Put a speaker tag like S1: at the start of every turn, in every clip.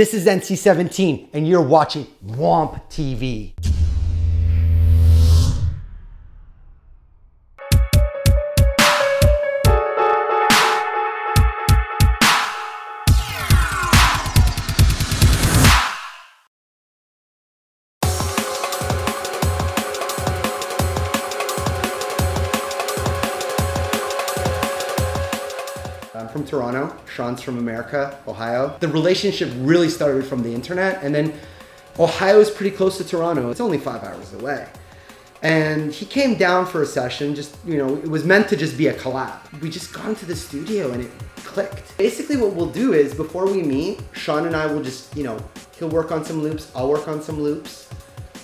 S1: This is NC-17 and you're watching WOMP TV. I'm from Toronto, Sean's from America, Ohio. The relationship really started from the internet, and then Ohio is pretty close to Toronto. It's only 5 hours away. And he came down for a session, just, you know, it was meant to just be a collab. We just got into the studio and it clicked. Basically what we'll do is, before we meet, Sean and I will just, you know, he'll work on some loops, I'll work on some loops,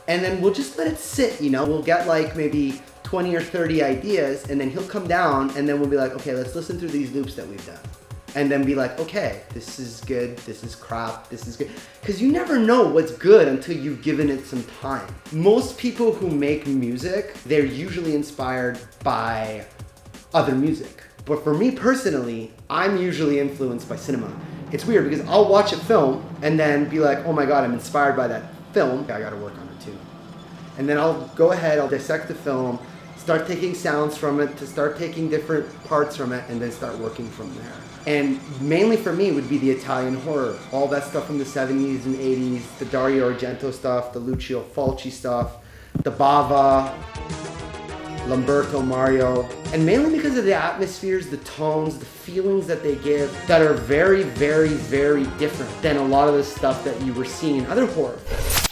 S1: and then we'll just let it sit, you know? We'll get like maybe 20 or 30 ideas, and then he'll come down and then we'll be like, okay, let's listen through these loops that we've done. And then be like, okay, this is good, this is crap, this is good. Because you never know what's good until you've given it some time. Most people who make music, they're usually inspired by other music. But for me personally, I'm usually influenced by cinema. It's weird because I'll watch a film and then be like, oh my God, I'm inspired by that film. I gotta work on it too. And then I'll go ahead, I'll dissect the film, start taking sounds from it, to start taking different parts from it, and then start working from there. And mainly for me would be the Italian horror. All that stuff from the 70s and 80s, the Dario Argento stuff, the Lucio Fulci stuff, the Bava, Lamberto Mario. And mainly because of the atmospheres, the tones, the feelings that they give that are very, very, very different than a lot of the stuff that you were seeing in other horror films.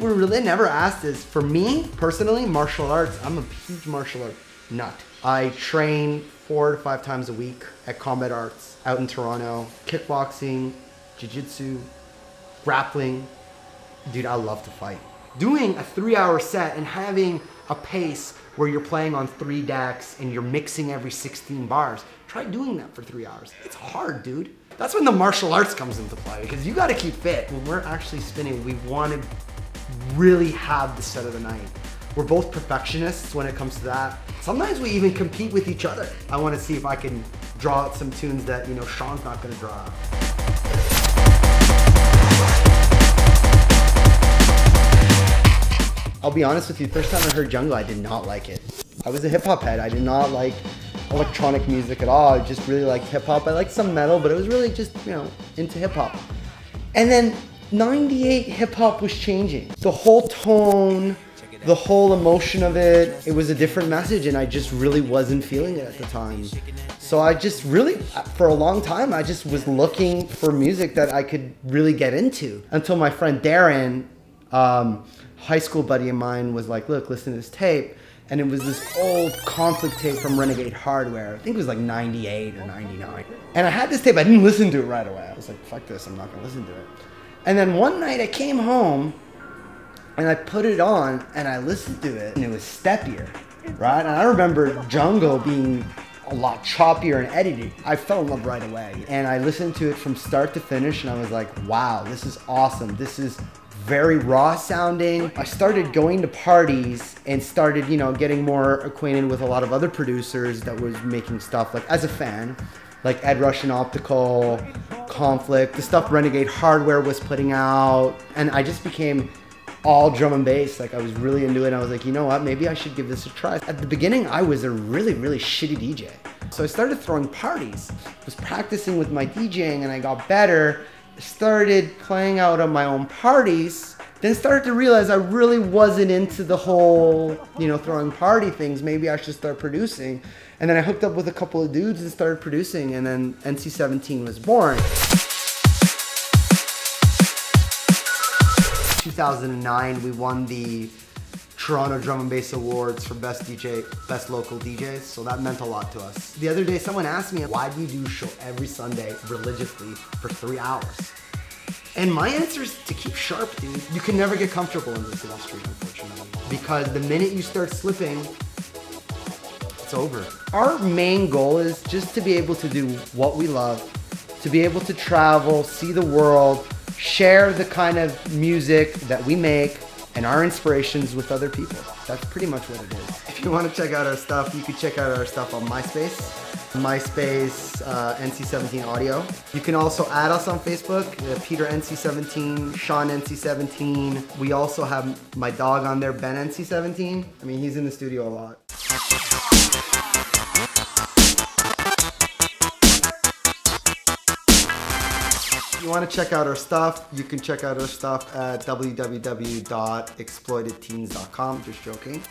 S1: We're really never asked is, for me personally, martial arts, I'm a huge martial art nut. I train 4 to 5 times a week at Combat Arts out in Toronto. Kickboxing, jiu-jitsu, grappling. Dude, I love to fight. Doing a 3-hour set and having a pace where you're playing on 3 decks and you're mixing every 16 bars. Try doing that for 3 hours. It's hard, dude. That's when the martial arts comes into play, because you gotta keep fit. When we're actually spinning, we want to really have the set of the night. We're both perfectionists when it comes to that. Sometimes we even compete with each other. I want to see if I can draw out some tunes that, you know, Sean's not going to draw out. I'll be honest with you, first time I heard Jungle, I did not like it. I was a hip hop head. I did not like electronic music at all. I just really liked hip hop. I liked some metal, but it was really just, you know, into hip hop. And then 98 hip hop was changing. The whole tone, the whole emotion of it, it was a different message, and I just really wasn't feeling it at the time. So I just really, for a long time, I just was looking for music that I could really get into. Until my friend Darren, high school buddy of mine, was like, look, listen to this tape. And it was this old Conflict tape from Renegade Hardware. I think it was like 98 or 99. And I had this tape, I didn't listen to it right away. I was like, fuck this, I'm not gonna listen to it. And then one night I came home and I put it on and I listened to it, and it was steppier, right? And I remember Jungle being a lot choppier and edited. I fell in love right away. And I listened to it from start to finish and I was like, wow, this is awesome. This is very raw sounding. I started going to parties and started, you know, getting more acquainted with a lot of other producers that was making stuff, like, as a fan, like Ed Rush and Optical, Conflict, the stuff Renegade Hardware was putting out. And I just became all drum and bass. Like, I was really into it. And I was like, you know what, maybe I should give this a try. At the beginning, I was a really, really shitty DJ. So I started throwing parties. I was practicing with my DJing and I got better. Started playing out on my own parties, then started to realize I really wasn't into the whole, you know, throwing party things. Maybe I should start producing. And then I hooked up with a couple of dudes and started producing, and then NC-17 was born. 2009, we won the Toronto Drum and Bass Awards for Best Local DJs, so that meant a lot to us. The other day, someone asked me, why do you do a show every Sunday religiously for 3 hours? And my answer is to keep sharp, dude. You can never get comfortable in this industry, unfortunately, because the minute you start slipping, it's over. Our main goal is just to be able to do what we love, to be able to travel, see the world, share the kind of music that we make, and our inspirations with other people. That's pretty much what it is. If you want to check out our stuff, you can check out our stuff on MySpace. NC-17 Audio. You can also add us on Facebook, Peter NC-17, Sean NC-17. We also have my dog on there, Ben NC-17. I mean, he's in the studio a lot. If you want to check out our stuff, you can check out our stuff at www.exploitedteens.com. Just joking.